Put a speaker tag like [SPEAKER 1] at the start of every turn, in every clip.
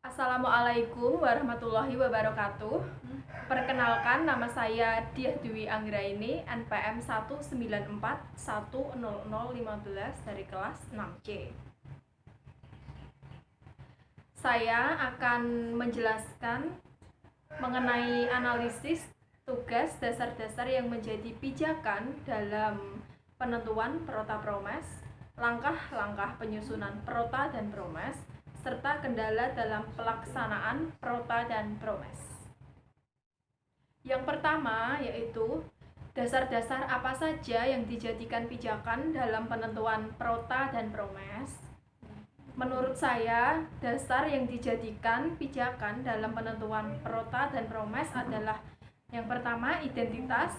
[SPEAKER 1] Assalamualaikum warahmatullahi wabarakatuh. Perkenalkan, nama saya Diah Dwi Anggraini, NPM 194100015 dari kelas 6C. Saya akan menjelaskan mengenai analisis tugas dasar-dasar yang menjadi pijakan dalam penentuan Prota-Promes, langkah-langkah penyusunan Prota dan Promes, serta kendala dalam pelaksanaan Prota dan Promes. Yang pertama yaitu dasar-dasar apa saja yang dijadikan pijakan dalam penentuan Prota dan Promes. Menurut saya, dasar yang dijadikan pijakan dalam penentuan Prota dan Promes adalah yang pertama, identitas,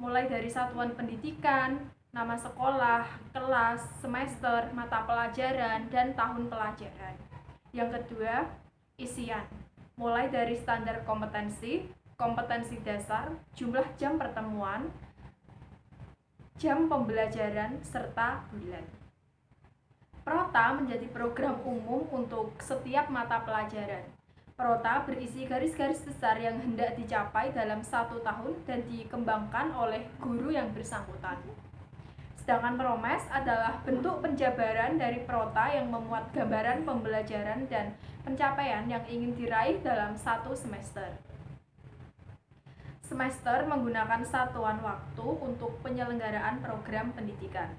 [SPEAKER 1] mulai dari satuan pendidikan, nama sekolah, kelas, semester, mata pelajaran, dan tahun pelajaran. Yang kedua, isian, mulai dari standar kompetensi, kompetensi dasar, jumlah jam pertemuan, jam pembelajaran, serta bulan. Prota menjadi program umum untuk setiap mata pelajaran. Prota berisi garis-garis besar yang hendak dicapai dalam 1 tahun dan dikembangkan oleh guru yang bersangkutan. Sedangkan Promes adalah bentuk penjabaran dari Prota yang memuat gambaran pembelajaran dan pencapaian yang ingin diraih dalam 1 semester. Semester menggunakan satuan waktu untuk penyelenggaraan program pendidikan.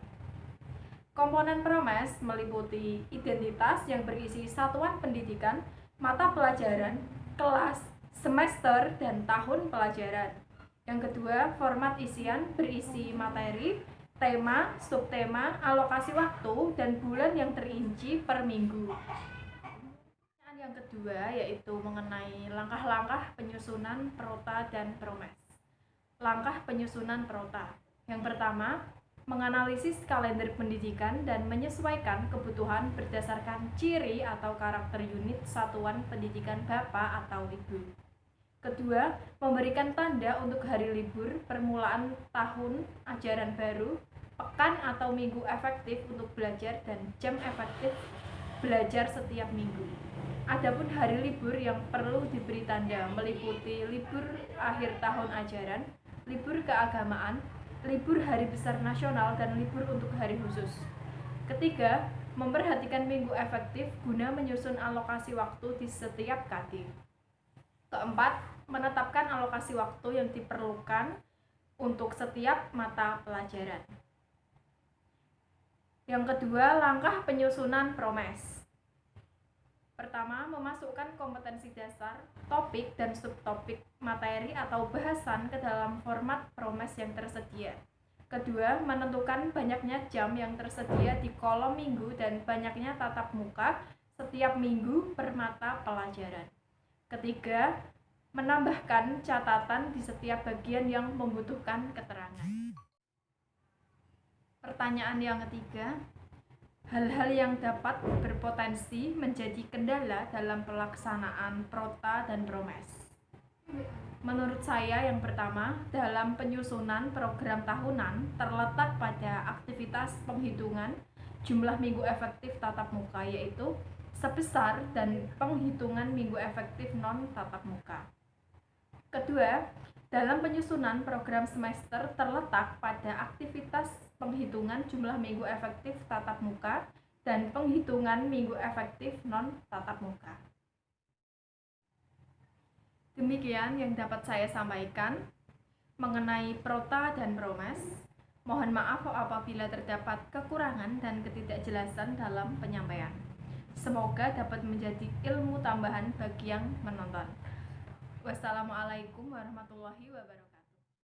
[SPEAKER 1] Komponen Promes meliputi identitas yang berisi satuan pendidikan, mata pelajaran, kelas, semester, dan tahun pelajaran. Yang kedua, format isian berisi materi, tema, subtema, alokasi waktu, dan bulan yang terinci per minggu. Yang kedua yaitu mengenai langkah-langkah penyusunan Prota dan Promes. Langkah penyusunan Prota. Yang pertama, menganalisis kalender pendidikan dan menyesuaikan kebutuhan berdasarkan ciri atau karakter unit satuan pendidikan Bapak atau Ibu. Kedua, memberikan tanda untuk hari libur, permulaan tahun ajaran baru, pekan atau minggu efektif untuk belajar, dan jam efektif belajar setiap minggu. Adapun hari libur yang perlu diberi tanda meliputi libur akhir tahun ajaran, libur keagamaan, libur hari besar nasional, dan libur untuk hari khusus. Ketiga, memperhatikan minggu efektif guna menyusun alokasi waktu di setiap KD. Keempat, menetapkan alokasi waktu yang diperlukan untuk setiap mata pelajaran. Yang kedua, langkah penyusunan Promes. Pertama, memasukkan kompetensi dasar, topik, dan subtopik materi atau bahasan ke dalam format Promes yang tersedia. Kedua, menentukan banyaknya jam yang tersedia di kolom minggu dan banyaknya tatap muka setiap minggu per mata pelajaran. Ketiga, menambahkan catatan di setiap bagian yang membutuhkan keterangan. Pertanyaan yang ketiga, hal-hal yang dapat berpotensi menjadi kendala dalam pelaksanaan Prota dan Promes. Menurut saya, yang pertama, dalam penyusunan program tahunan terletak pada aktivitas penghitungan jumlah minggu efektif tatap muka, yaitu sebesar, dan penghitungan minggu efektif non tatap muka. Kedua, dalam penyusunan program semester terletak pada aktivitas penghitungan jumlah minggu efektif tatap muka dan penghitungan minggu efektif non tatap muka. Demikian yang dapat saya sampaikan mengenai Prota dan Promes. Mohon maaf apabila terdapat kekurangan dan ketidakjelasan dalam penyampaian. Semoga dapat menjadi ilmu tambahan bagi yang menonton. Wassalamualaikum warahmatullahi wabarakatuh.